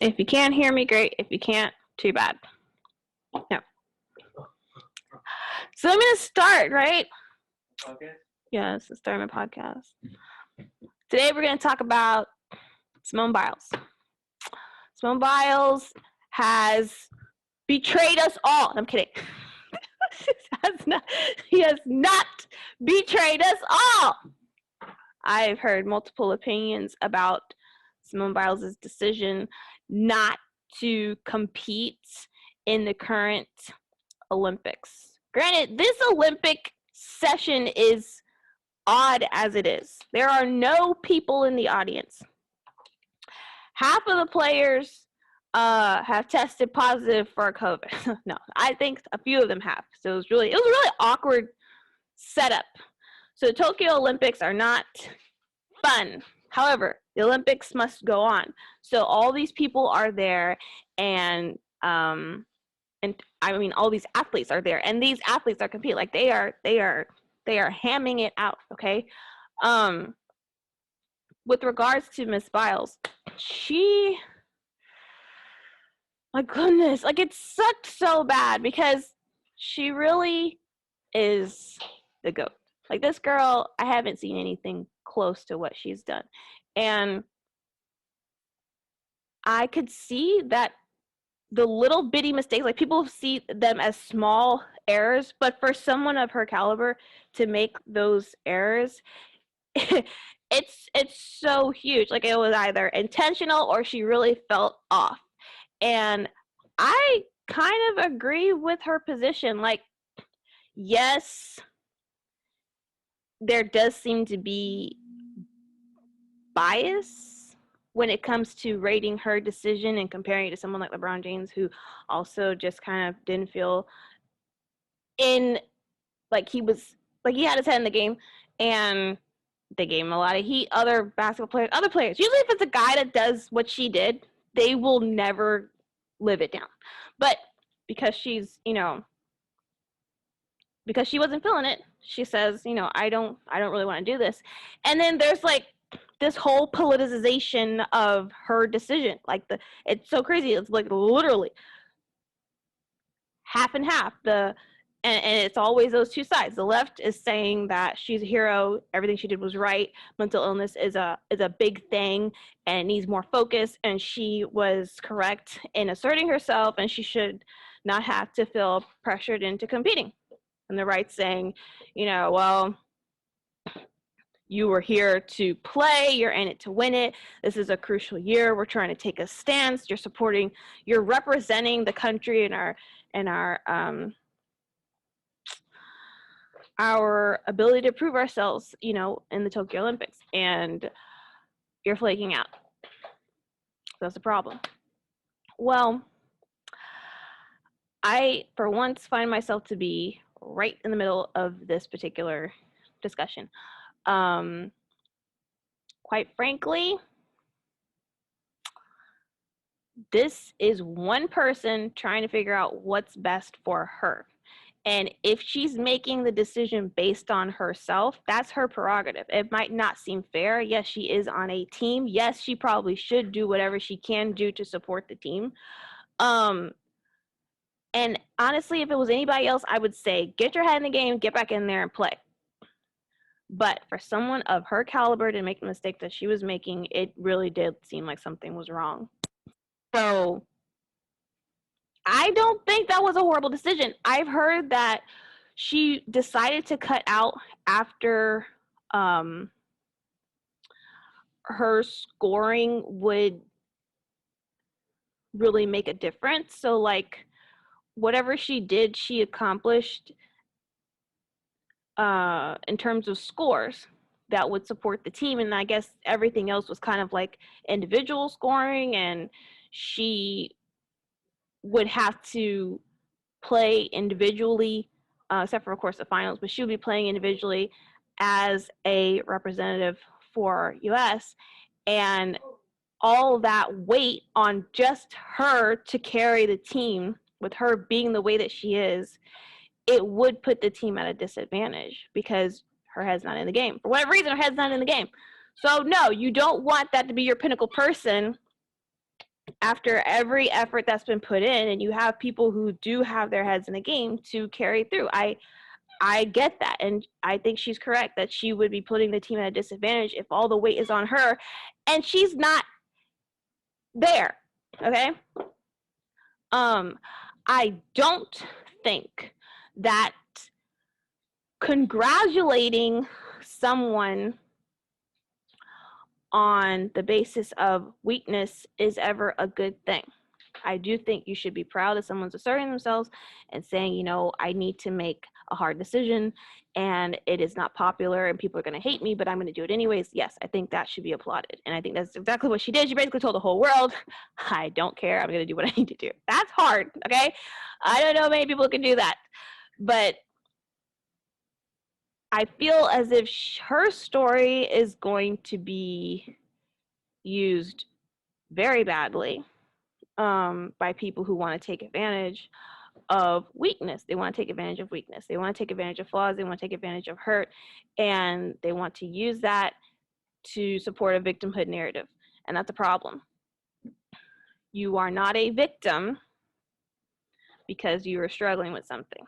If you can hear me, great. If you can't, too bad. No. So I'm going to start, right? Okay. Yes, let's start my podcast. Today we're going to talk about Simone Biles. Simone Biles has betrayed us all. I'm kidding. He has not betrayed us all. I've heard multiple opinions about Simone Biles' decision not to compete in the current Olympics. Granted, this Olympic session is odd as it is. There are no people in the audience. Half of the players have tested positive for COVID. No, I think a few of them have. So it was a really awkward setup. So the Tokyo Olympics are not fun. However, the Olympics must go on. So all these people are there, and I mean all these athletes are there, and these athletes are competing. Like they are hamming it out. Okay. With regards to Miss Biles, my goodness, like it sucked so bad because she really is the GOAT. Like this girl, I haven't seen anything close to what she's done. And I could see that the little bitty mistakes, like people see them as small errors, but for someone of her caliber to make those errors, it's so huge. Like it was either intentional or she really felt off. And I kind of agree with her position. Like, yes, there does seem to be bias when it comes to rating her decision and comparing it to someone like LeBron James, who also just kind of didn't feel like he had his head in the game, and they gave him a lot of heat. Other basketball players, usually if it's a guy that does what she did, they will never live it down. But because because she wasn't feeling it, she says, I don't really want to do this. And then there's like this whole politicization of her decision. Like it's so crazy. It's like literally half and half. And it's always those two sides. The left is saying that she's a hero, everything she did was right, mental illness is a big thing and needs more focus, and she was correct in asserting herself, and she should not have to feel pressured into competing. And the right saying, well, you were here to play, you're in it to win it, this is a crucial year, we're trying to take a stance, you're representing the country and our ability to prove ourselves, in the Tokyo Olympics, and you're flaking out. That's the problem. Well, I, for once, find myself to be right in the middle of this particular discussion. Quite frankly, this is one person trying to figure out what's best for her. And if she's making the decision based on herself, that's her prerogative. It might not seem fair. Yes, she is on a team. Yes, she probably should do whatever she can do to support the team. And honestly, if it was anybody else, I would say, get your head in the game, get back in there and play. But for someone of her caliber to make the mistake that she was making, it really did seem like something was wrong. So I don't think that was a horrible decision. I've heard that she decided to cut out after her scoring would really make a difference. So like whatever she did, she accomplished in terms of scores that would support the team. And I guess everything else was kind of like individual scoring, and she would have to play individually, except for, of course, the finals, but she would be playing individually as a representative for US, and all that weight on just her to carry the team, with her being the way that she is, it would put the team at a disadvantage because her head's not in the game. For whatever reason, her head's not in the game. So no, you don't want that to be your pinnacle person after every effort that's been put in, and you have people who do have their heads in the game to carry through. I get that, and I think she's correct that she would be putting the team at a disadvantage if all the weight is on her, and she's not there. Okay. I don't think that congratulating someone on the basis of weakness is ever a good thing. I do think you should be proud that someone's asserting themselves and saying, you know, I need to make a hard decision and it is not popular and people are going to hate me, but I'm going to do it anyways. Yes, I think that should be applauded. And I think that's exactly what she did. She basically told the whole world, I don't care. I'm going to do what I need to do. That's hard. Okay. I don't know many people can do that, but I feel as if her story is going to be used very badly by people who want to take advantage of weakness. They want to take advantage of weakness. They want to take advantage of flaws. They want to take advantage of hurt. And they want to use that to support a victimhood narrative. And that's a problem. You are not a victim because you are struggling with something.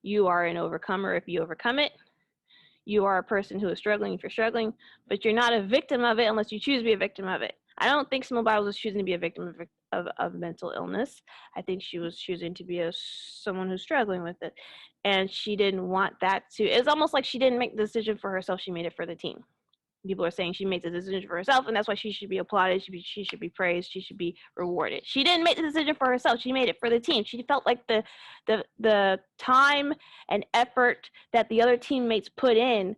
You are an overcomer if you overcome it. You are a person who is struggling if you're struggling, but you're not a victim of it unless you choose to be a victim of it. I don't think Simone Biles was choosing to be a victim of mental illness. I think she was choosing to be someone who's struggling with it. And she didn't want that to, it's almost like she didn't make the decision for herself, she made it for the team. People are saying she makes a decision for herself, and that's why she should be applauded. She should be praised. She should be rewarded. She didn't make the decision for herself. She made it for the team. She felt like the time and effort that the other teammates put in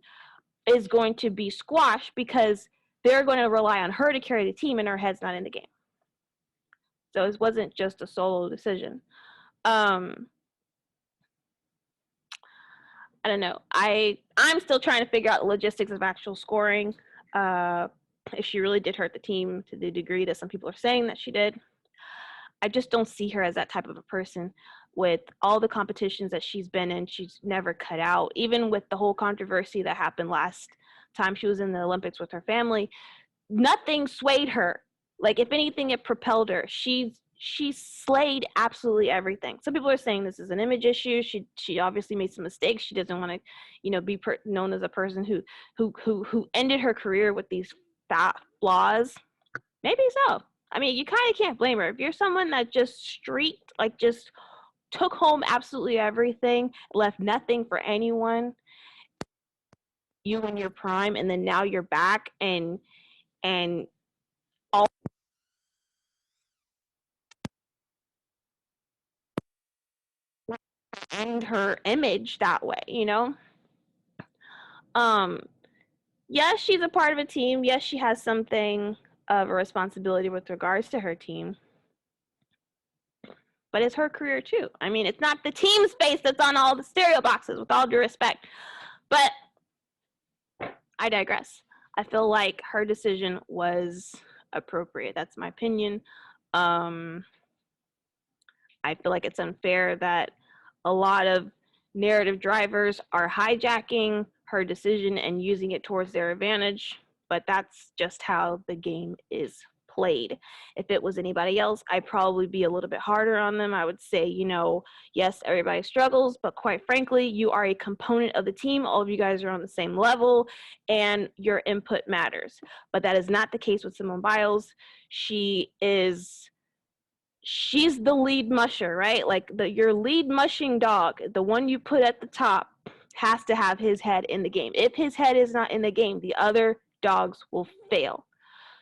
is going to be squashed because they're going to rely on her to carry the team, and her head's not in the game. So it wasn't just a solo decision. I don't know. I'm still trying to figure out the logistics of actual scoring. If she really did hurt the team to the degree that some people are saying that she did. I just don't see her as that type of a person. With all the competitions that she's been in, she's never cut out. Even with the whole controversy that happened last time she was in the Olympics with her family, nothing swayed her. Like, if anything, it propelled her. She slayed absolutely everything. Some people are saying this is an image issue. She obviously made some mistakes. She doesn't want to, you know, be known as a person who ended her career with these flaws. Maybe so. I mean, you kind of can't blame her. If you're someone that just streaked, like just took home absolutely everything, left nothing for anyone, you in your prime, and then now you're back and all end her image that way, you know? Yes, she's a part of a team. Yes, she has something of a responsibility with regards to her team. But it's her career too. I mean, it's not the team space that's on all the stereo boxes, with all due respect. But I digress. I feel like her decision was appropriate. That's my opinion. I feel like it's unfair that a lot of narrative drivers are hijacking her decision and using it towards their advantage, but that's just how the game is played. If it was anybody else, I'd probably be a little bit harder on them. I would say, you know, yes, everybody struggles, but quite frankly, you are a component of the team. All of you guys are on the same level and your input matters. But that is not the case with Simone Biles. She's the lead musher, right? Like your lead mushing dog, the one you put at the top, has to have his head in the game. If his head is not in the game, the other dogs will fail.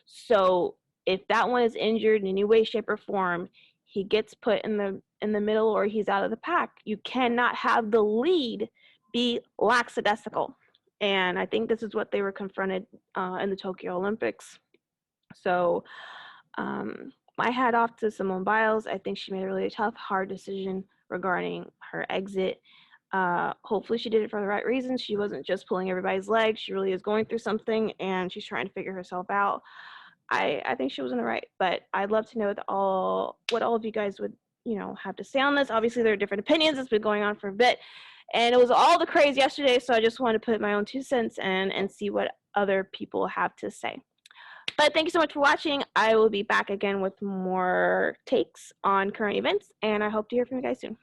So if that one is injured in any way, shape, or form, he gets put in the middle or he's out of the pack. You cannot have the lead be lackadaisical. And I think this is what they were confronted in the Tokyo Olympics. So my hat off to Simone Biles. I think she made a really tough, hard decision regarding her exit. Hopefully she did it for the right reasons. She wasn't just pulling everybody's legs. She really is going through something and she's trying to figure herself out. I think she was in the right, but I'd love to know what all of you guys would, you know, have to say on this. Obviously there are different opinions. It's been going on for a bit and it was all the craze yesterday. So I just wanted to put my own 2 cents in and see what other people have to say. But thank you so much for watching. I will be back again with more takes on current events, and I hope to hear from you guys soon.